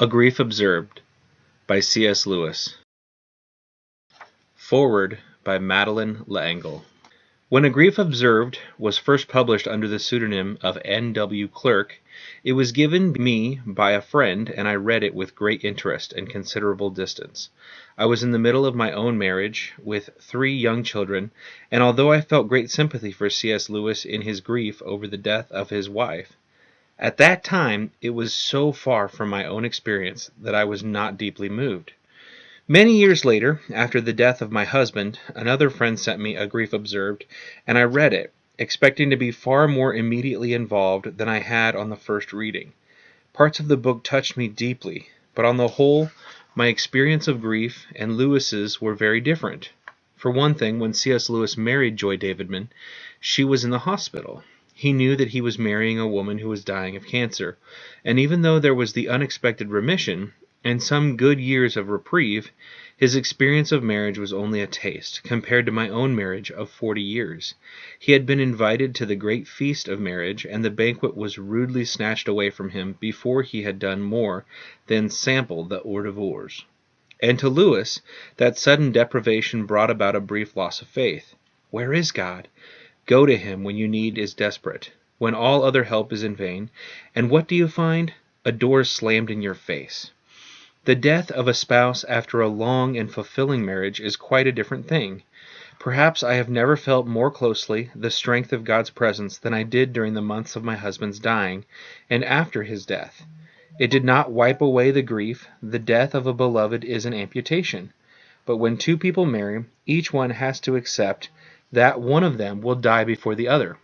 A Grief Observed by C.S. Lewis. Foreword by Madeleine L'Engle. When A Grief Observed was first published under the pseudonym of N.W. Clerk, it was given me by a friend, and I read it with great interest and considerable distance. I was in the middle of my own marriage, with 3 young children, and although I felt great sympathy for C.S. Lewis in his grief over the death of his wife, at that time it was so far from my own experience that I was not deeply moved. Many years later, after the death of my husband, another friend sent me A Grief Observed, and I read it, expecting to be far more immediately involved than I had on the first reading. Parts of the book touched me deeply, but on the whole, my experience of grief and Lewis's were very different. For one thing, when C.S. Lewis married Joy Davidman, she was in the hospital. He knew that he was marrying a woman who was dying of cancer, and even though there was the unexpected remission, and some good years of reprieve, his experience of marriage was only a taste, compared to my own marriage of 40 years. He had been invited to the great feast of marriage, and the banquet was rudely snatched away from him before he had done more than sample the hors d'oeuvres. And to Lewis, that sudden deprivation brought about a brief loss of faith. Where is God? Go to him when your need is desperate, when all other help is in vain, and what do you find? A door slammed in your face. The death of a spouse after a long and fulfilling marriage is quite a different thing. Perhaps I have never felt more closely the strength of God's presence than I did during the months of my husband's dying and after his death. It did not wipe away the grief. The death of a beloved is an amputation. But when 2 people marry, each one has to accept that one of them will die before the other.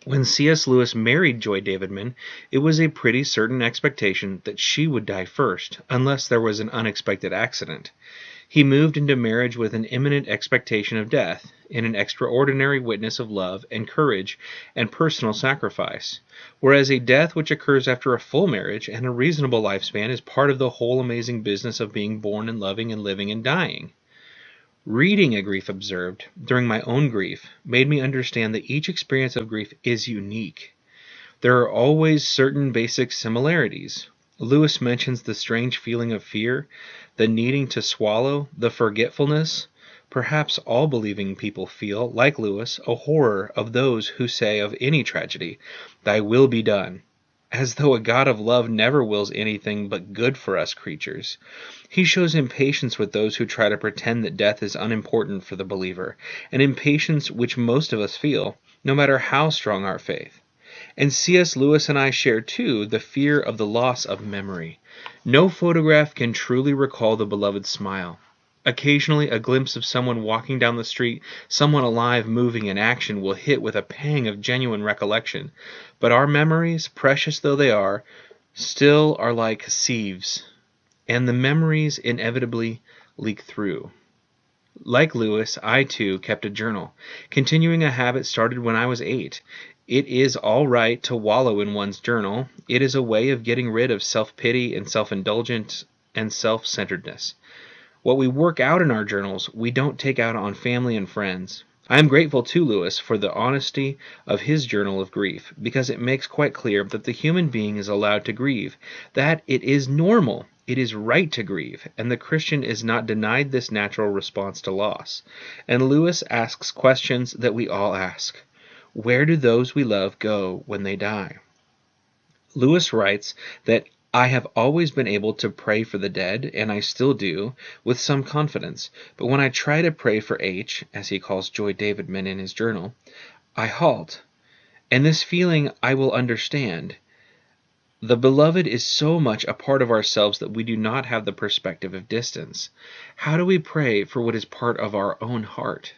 When C.S. Lewis married Joy Davidman, it was a pretty certain expectation that she would die first, unless there was an unexpected accident. He moved into marriage with an imminent expectation of death, in an extraordinary witness of love and courage and personal sacrifice, whereas a death which occurs after a full marriage and a reasonable lifespan is part of the whole amazing business of being born and loving and living and dying. Reading A Grief Observed during my own grief made me understand that each experience of grief is unique. There are always certain basic similarities. Lewis mentions the strange feeling of fear, the needing to swallow, the forgetfulness. Perhaps all believing people feel, like Lewis, a horror of those who say of any tragedy, "Thy will be done," as though a God of love never wills anything but good for us creatures. He shows impatience with those who try to pretend that death is unimportant for the believer, an impatience which most of us feel, no matter how strong our faith. And C.S. Lewis and I share, too, the fear of the loss of memory. No photograph can truly recall the beloved's smile. Occasionally, a glimpse of someone walking down the street, someone alive, moving in action, will hit with a pang of genuine recollection. But our memories, precious though they are, still are like sieves, and the memories inevitably leak through. Like Lewis, I too kept a journal, continuing a habit started when I was 8. It is all right to wallow in one's journal. It is a way of getting rid of self-pity and self-indulgence and self-centeredness. What we work out in our journals, we don't take out on family and friends. I am grateful to Lewis for the honesty of his journal of grief, because it makes quite clear that the human being is allowed to grieve, that it is normal, it is right to grieve, and the Christian is not denied this natural response to loss. And Lewis asks questions that we all ask. Where do those we love go when they die? Lewis writes that I have always been able to pray for the dead, and I still do, with some confidence. But when I try to pray for H, as he calls Joy Davidman in his journal, I halt. And this feeling I will understand. The beloved is so much a part of ourselves that we do not have the perspective of distance. How do we pray for what is part of our own heart?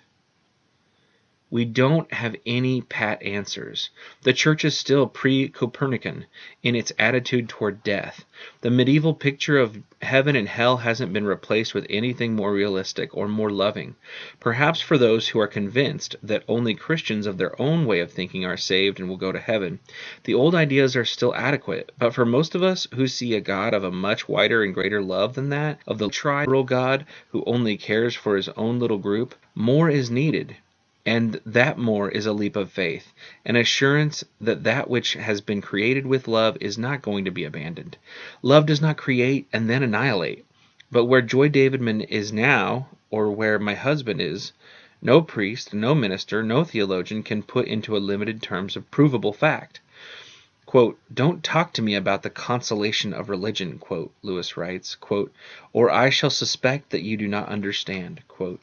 We don't have any pat answers. The Church is still pre-Copernican in its attitude toward death. The medieval picture of heaven and hell hasn't been replaced with anything more realistic or more loving. Perhaps for those who are convinced that only Christians of their own way of thinking are saved and will go to heaven, the old ideas are still adequate. But for most of us who see a God of a much wider and greater love than that, of the tribal God who only cares for his own little group, more is needed. and that more is a leap of faith, an assurance that that which has been created with love is not going to be abandoned. Love does not create and then annihilate. But where Joy Davidman is now, or where my husband is, no priest, no minister, no theologian can put into a limited terms of provable fact. Quote, "Don't talk to me about the consolation of religion," quote, Lewis writes, quote, "or I shall suspect that you do not understand." Quote,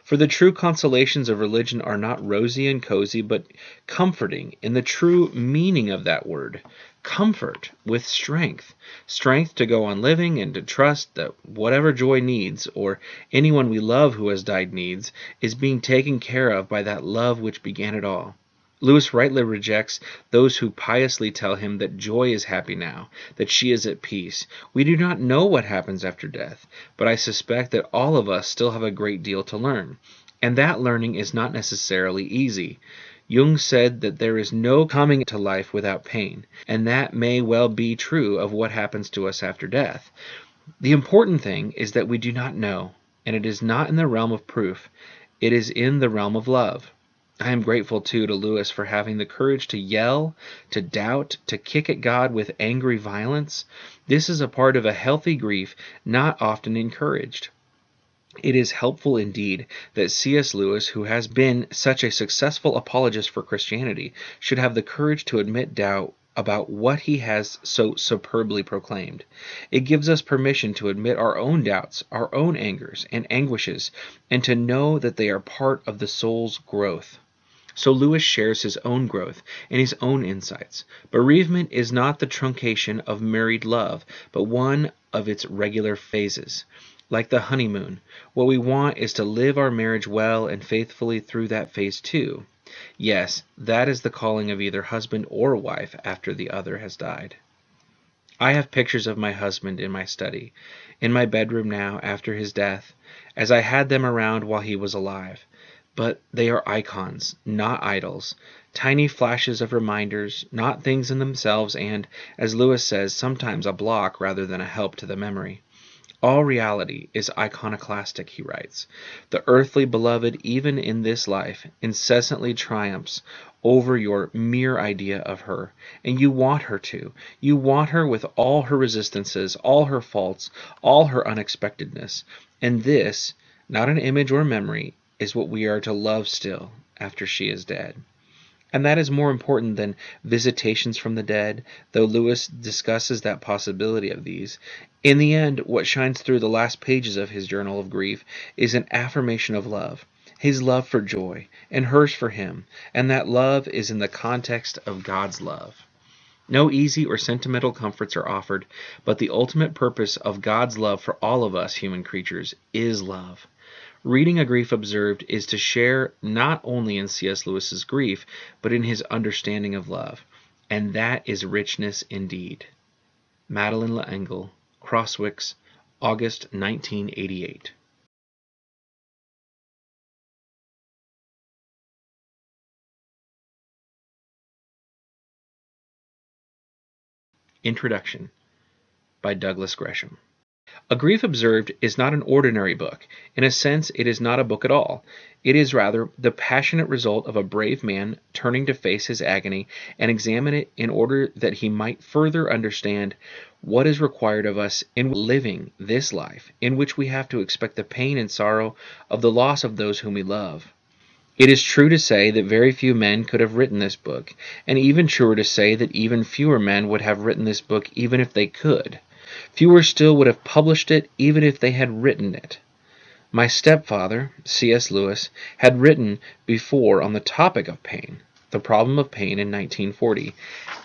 "For the true consolations of religion are not rosy and cozy, but comforting in the true meaning of that word. Comfort with strength. Strength to go on living and to trust that whatever Joy needs, or anyone we love who has died needs, is being taken care of by that love which began it all." Lewis rightly rejects those who piously tell him that Joy is happy now, that she is at peace. We do not know what happens after death, but I suspect that all of us still have a great deal to learn, and that learning is not necessarily easy. Jung said that there is no coming to life without pain, and that may well be true of what happens to us after death. The important thing is that we do not know, and it is not in the realm of proof. It is in the realm of love. I am grateful, too, to Lewis for having the courage to yell, to doubt, to kick at God with angry violence. This is a part of a healthy grief not often encouraged. It is helpful indeed that C.S. Lewis, who has been such a successful apologist for Christianity, should have the courage to admit doubt about what he has so superbly proclaimed. It gives us permission to admit our own doubts, our own angers and anguishes, and to know that they are part of the soul's growth. So Lewis shares his own growth and his own insights. Bereavement is not the truncation of married love, but one of its regular phases. Like the honeymoon, what we want is to live our marriage well and faithfully through that phase too. Yes, that is the calling of either husband or wife after the other has died. I have pictures of my husband in my study, in my bedroom now after his death, as I had them around while he was alive. But they are icons, not idols, tiny flashes of reminders, not things in themselves, and, as Lewis says, sometimes a block rather than a help to the memory. All reality is iconoclastic, he writes. The earthly beloved, even in this life, incessantly triumphs over your mere idea of her, and you want her to. You want her with all her resistances, all her faults, all her unexpectedness. And this, not an image or memory, is what we are to love still after she is dead. And that is more important than visitations from the dead, though Lewis discusses that possibility of these. In the end, what shines through the last pages of his Journal of Grief is an affirmation of love, his love for Joy, and hers for him, and that love is in the context of God's love. No easy or sentimental comforts are offered, but the ultimate purpose of God's love for all of us human creatures is love. Reading A Grief Observed is to share not only in C.S. Lewis's grief, but in his understanding of love. And that is richness indeed. Madeleine L'Engle, Crosswicks, August 1988. Introduction by Douglas Gresham. A Grief Observed is not an ordinary book. In a sense, it is not a book at all. It is rather the passionate result of a brave man turning to face his agony and examine it in order that he might further understand what is required of us in living this life, in which we have to expect the pain and sorrow of the loss of those whom we love. It is true to say that very few men could have written this book, and even truer to say that even fewer men would have written this book even if they could. Fewer still would have published it even if they had written it. My stepfather, C.S. Lewis, had written before on the topic of pain, the problem of pain in 1940,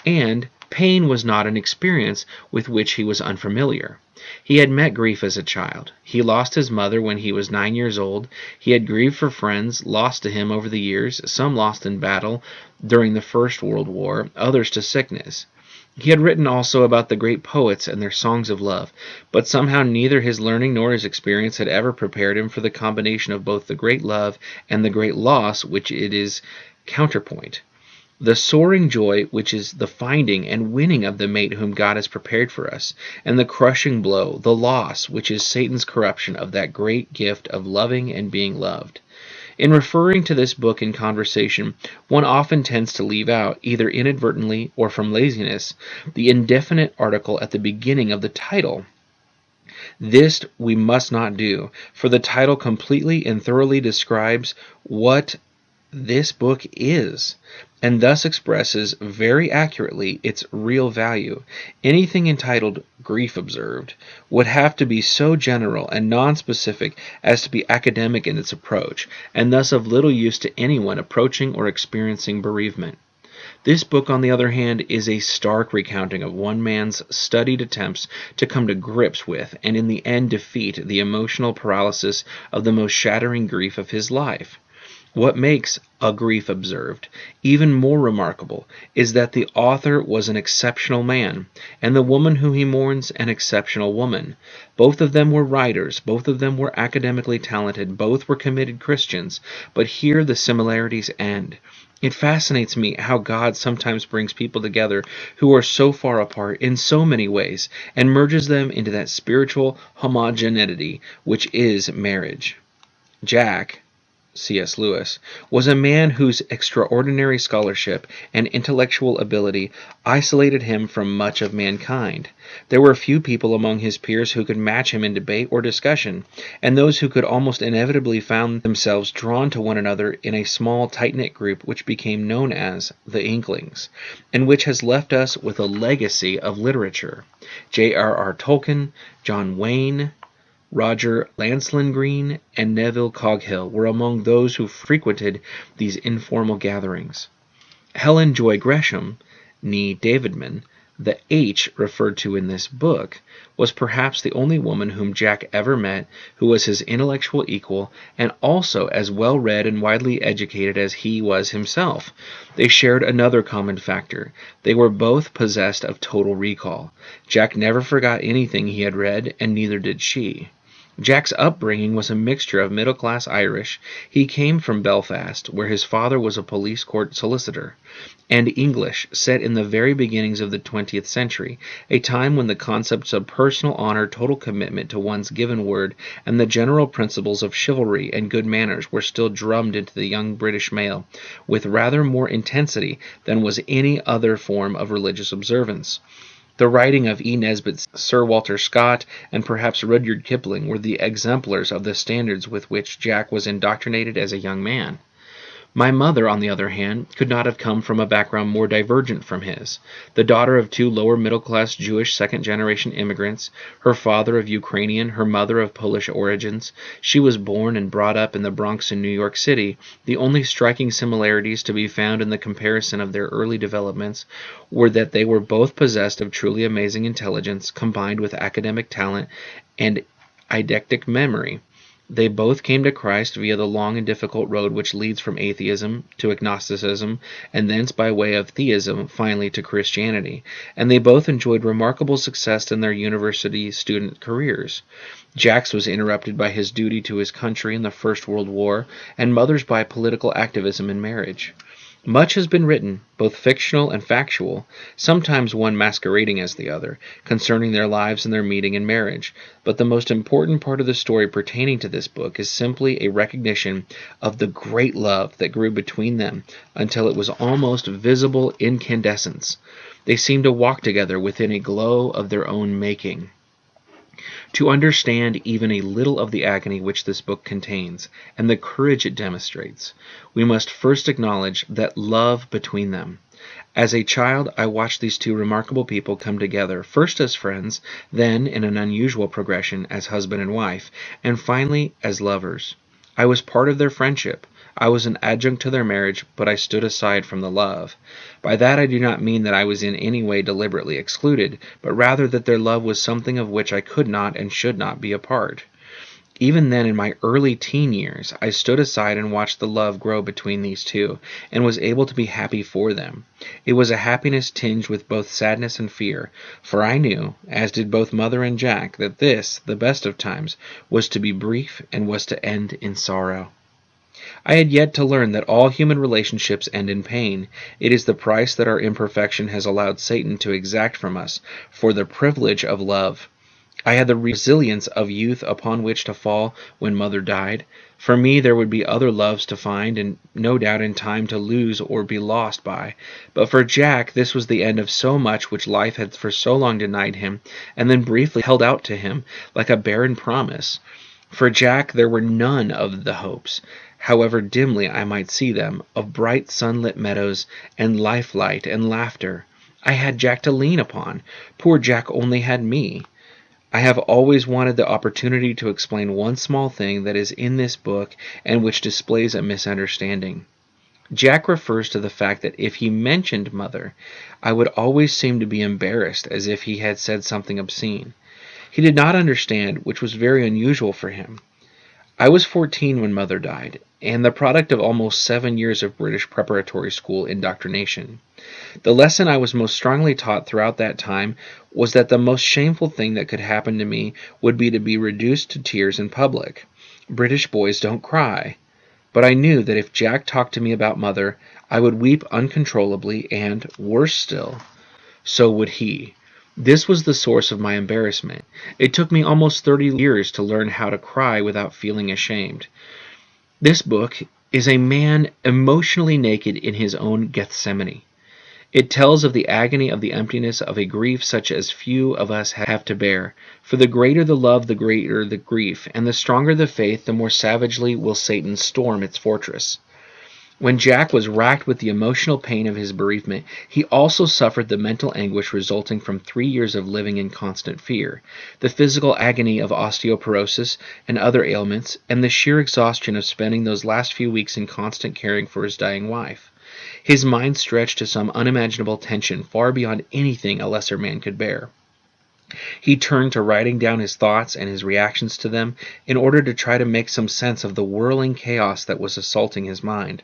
and pain was not an experience with which he was unfamiliar. He had met grief as a child. He lost his mother when he was 9 years old. He had grieved for friends lost to him over the years, some lost in battle during the First World War, others to sickness. He had written also about the great poets and their songs of love, but somehow neither his learning nor his experience had ever prepared him for the combination of both the great love and the great loss which it is counterpoint. The soaring joy which is the finding and winning of the mate whom God has prepared for us, and the crushing blow, the loss, which is Satan's corruption of that great gift of loving and being loved. In referring to this book in conversation, one often tends to leave out, either inadvertently or from laziness, the indefinite article at the beginning of the title. This we must not do, for the title completely and thoroughly describes what this book is, and thus expresses very accurately its real value. Anything entitled Grief Observed would have to be so general and non-specific as to be academic in its approach, and thus of little use to anyone approaching or experiencing bereavement. This book, on the other hand, is a stark recounting of one man's studied attempts to come to grips with, and in the end defeat, the emotional paralysis of the most shattering grief of his life. What makes A Grief Observed even more remarkable is that the author was an exceptional man, and the woman whom he mourns an exceptional woman. Both of them were writers, both of them were academically talented, both were committed Christians, but here the similarities end. It fascinates me how God sometimes brings people together who are so far apart in so many ways and merges them into that spiritual homogeneity which is marriage. Jack, C.S. Lewis, was a man whose extraordinary scholarship and intellectual ability isolated him from much of mankind. There were few people among his peers who could match him in debate or discussion, and those who could almost inevitably found themselves drawn to one another in a small, tight-knit group which became known as the Inklings, and which has left us with a legacy of literature. J.R.R. Tolkien, John Wayne, Roger Lancelyn and Neville Coghill were among those who frequented these informal gatherings. Helen Joy Gresham, née Davidman, the H referred to in this book, was perhaps the only woman whom Jack ever met who was his intellectual equal and also as well-read and widely educated as he was himself. They shared another common factor. They were both possessed of total recall. Jack never forgot anything he had read, and neither did she. Jack's upbringing was a mixture of middle-class Irish. He came from Belfast, where his father was a police court solicitor, and English, set in the very beginnings of the 20th century, a time when the concepts of personal honor, total commitment to one's given word, and the general principles of chivalry and good manners were still drummed into the young British male with rather more intensity than was any other form of religious observance. The writing of E. Nesbit's Sir Walter Scott and perhaps Rudyard Kipling were the exemplars of the standards with which Jack was indoctrinated as a young man. My mother, on the other hand, could not have come from a background more divergent from his. The daughter of two lower-middle-class Jewish second-generation immigrants, her father of Ukrainian, her mother of Polish origins, she was born and brought up in the Bronx in New York City. The only striking similarities to be found in the comparison of their early developments were that they were both possessed of truly amazing intelligence, combined with academic talent and eidetic memory. They both came to Christ via the long and difficult road which leads from atheism to agnosticism, and thence by way of theism finally to Christianity, and they both enjoyed remarkable success in their university student careers. Jack's was interrupted by his duty to his country in the First World War, and mother's by political activism and marriage. Much has been written, both fictional and factual, sometimes one masquerading as the other, concerning their lives and their meeting and marriage, but the most important part of the story pertaining to this book is simply a recognition of the great love that grew between them until it was almost visible incandescence. They seemed to walk together within a glow of their own making. To understand even a little of the agony which this book contains, and the courage it demonstrates, we must first acknowledge that love between them. As a child, I watched these two remarkable people come together, first as friends, then, in an unusual progression, as husband and wife, and finally as lovers. I was part of their friendship. I was an adjunct to their marriage, but I stood aside from the love. By that I do not mean that I was in any way deliberately excluded, but rather that their love was something of which I could not and should not be a part. Even then, in my early teen years, I stood aside and watched the love grow between these two, and was able to be happy for them. It was a happiness tinged with both sadness and fear, for I knew, as did both Mother and Jack, that this, the best of times, was to be brief and was to end in sorrow. I had yet to learn that all human relationships end in pain. It is the price that our imperfection has allowed Satan to exact from us for the privilege of love. I had the resilience of youth upon which to fall when Mother died. For me there would be other loves to find, and no doubt in time to lose or be lost by. But for Jack this was the end of so much which life had for so long denied him, and then briefly held out to him, like a barren promise. For Jack there were none of the hopes, however dimly I might see them, of bright sunlit meadows, and life-light and laughter. I had Jack to lean upon. Poor Jack only had me. I have always wanted the opportunity to explain one small thing that is in this book and which displays a misunderstanding. Jack refers to the fact that if he mentioned Mother, I would always seem to be embarrassed as if he had said something obscene. He did not understand, which was very unusual for him. I was 14 when Mother died, and the product of almost 7 years of British preparatory school indoctrination. The lesson I was most strongly taught throughout that time was that the most shameful thing that could happen to me would be to be reduced to tears in public. British boys don't cry. But I knew that if Jack talked to me about Mother, I would weep uncontrollably, and, worse still, so would he. This was the source of my embarrassment. It took me almost 30 years to learn how to cry without feeling ashamed. This book is a man emotionally naked in his own Gethsemane. It tells of the agony of the emptiness of a grief such as few of us have to bear. For the greater the love, the greater the grief, and the stronger the faith, the more savagely will Satan storm its fortress. When Jack was racked with the emotional pain of his bereavement, he also suffered the mental anguish resulting from 3 years of living in constant fear, the physical agony of osteoporosis and other ailments, and the sheer exhaustion of spending those last few weeks in constant caring for his dying wife. His mind stretched to some unimaginable tension far beyond anything a lesser man could bear. He turned to writing down his thoughts and his reactions to them in order to try to make some sense of the whirling chaos that was assaulting his mind.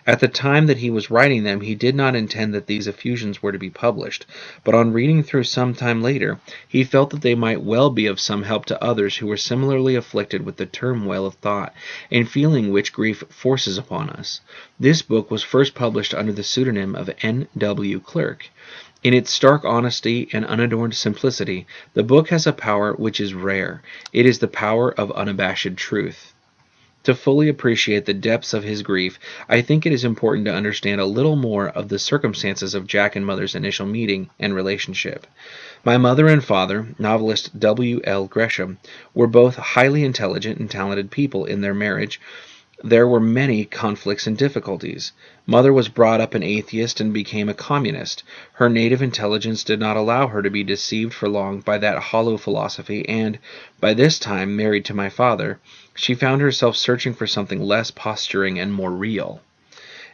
At the time that he was writing them, he did not intend that these effusions were to be published, but on reading through some time later, he felt that they might well be of some help to others who were similarly afflicted with the turmoil of thought and feeling which grief forces upon us. This book was first published under the pseudonym of N.W. Clerk. In its stark honesty and unadorned simplicity, the book has a power which is rare. It is the power of unabashed truth. To fully appreciate the depths of his grief, I think it is important to understand a little more of the circumstances of Jack and Mother's initial meeting and relationship. My mother and father, novelist W. L. Gresham, were both highly intelligent and talented people. In their marriage, there were many conflicts and difficulties. Mother was brought up an atheist and became a communist. Her native intelligence did not allow her to be deceived for long by that hollow philosophy, and, by this time married to my father, she found herself searching for something less posturing and more real.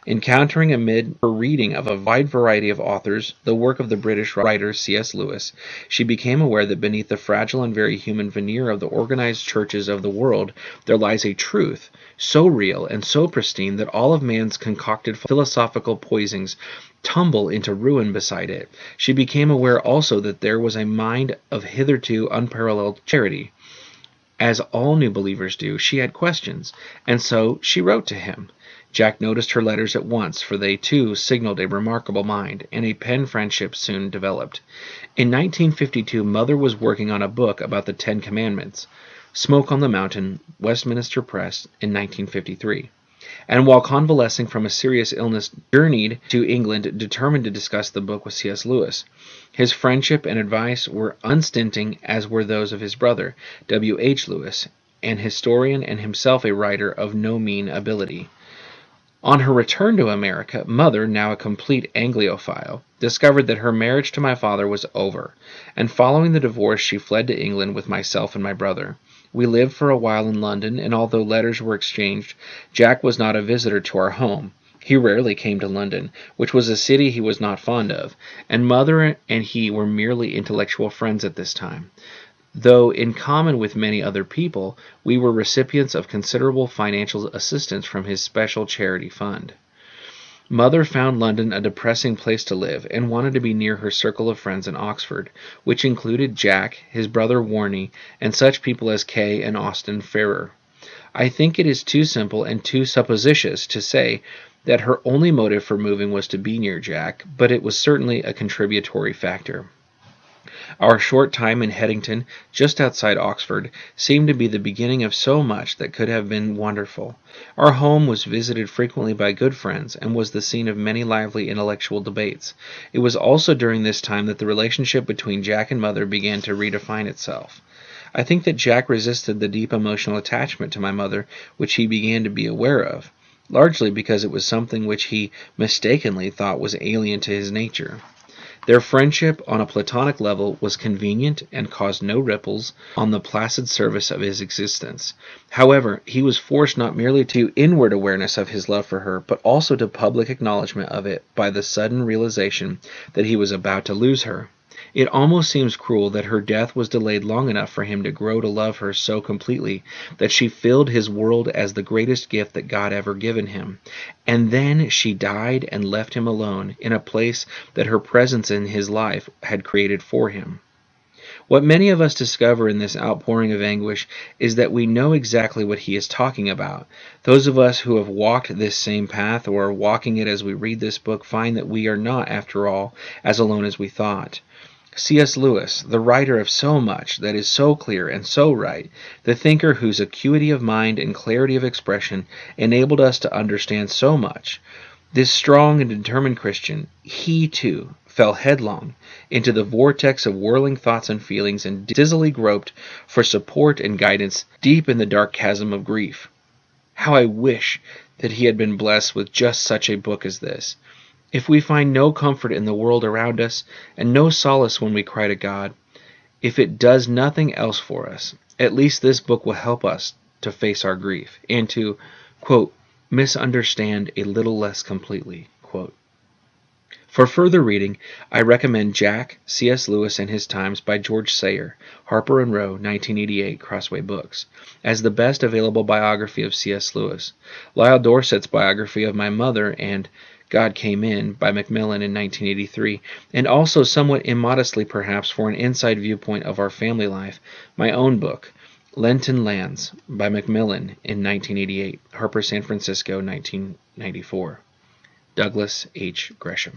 Encountering amid her reading of a wide variety of authors the work of the British writer C.S. Lewis, she became aware that beneath the fragile and very human veneer of the organized churches of the world there lies a truth, so real and so pristine that all of man's concocted philosophical poisons tumble into ruin beside it. She became aware also that there was a mind of hitherto unparalleled charity. As all new believers do, she had questions, and so she wrote to him. Jack noticed her letters at once, for they too signaled a remarkable mind, and a pen friendship soon developed. In 1952, Mother was working on a book about the Ten Commandments, Smoke on the Mountain, Westminster Press, in 1953. And while convalescing from a serious illness, journeyed to England determined to discuss the book with C.S. Lewis. His friendship and advice were unstinting, as were those of his brother, W. H. Lewis, an historian and himself a writer of no mean ability. On her return to America, Mother, now a complete Anglophile, discovered that her marriage to my father was over, and following the divorce she fled to England with myself and my brother. We lived for a while in London, and although letters were exchanged, Jack was not a visitor to our home. He rarely came to London, which was a city he was not fond of, and Mother and he were merely intellectual friends at this time, though in common with many other people, we were recipients of considerable financial assistance from his special charity fund. Mother found London a depressing place to live, and wanted to be near her circle of friends in Oxford, which included Jack, his brother Warnie, and such people as Kay and Austin Ferrer. I think it is too simple and too supposititious to say that her only motive for moving was to be near Jack, but it was certainly a contributory factor. Our short time in Headington, just outside Oxford, seemed to be the beginning of so much that could have been wonderful. Our home was visited frequently by good friends, and was the scene of many lively intellectual debates. It was also during this time that the relationship between Jack and Mother began to redefine itself. I think that Jack resisted the deep emotional attachment to my mother which he began to be aware of, largely because it was something which he mistakenly thought was alien to his nature. Their friendship on a platonic level was convenient and caused no ripples on the placid surface of his existence. However, he was forced not merely to inward awareness of his love for her, but also to public acknowledgment of it by the sudden realization that he was about to lose her. It almost seems cruel that her death was delayed long enough for him to grow to love her so completely that she filled his world as the greatest gift that God ever given him. And then she died and left him alone in a place that her presence in his life had created for him. What many of us discover in this outpouring of anguish is that we know exactly what he is talking about. Those of us who have walked this same path or are walking it as we read this book find that we are not, after all, as alone as we thought. C.S. Lewis, the writer of so much that is so clear and so right, the thinker whose acuity of mind and clarity of expression enabled us to understand so much, this strong and determined Christian, he too fell headlong into the vortex of whirling thoughts and feelings and dizzily groped for support and guidance deep in the dark chasm of grief. How I wish that he had been blessed with just such a book as this. If we find no comfort in the world around us, and no solace when we cry to God, if it does nothing else for us, at least this book will help us to face our grief, and to, quote, misunderstand a little less completely, quote. For further reading, I recommend Jack, C.S. Lewis and His Times by George Sayer, Harper & Row, 1988, Crossway Books, as the best available biography of C.S. Lewis. Lyle Dorset's biography of my mother and God Came In by Macmillan in 1983, and also somewhat immodestly perhaps for an inside viewpoint of our family life, my own book, Lenten Lands by Macmillan in 1988, Harper San Francisco, 1994. Douglas H. Gresham.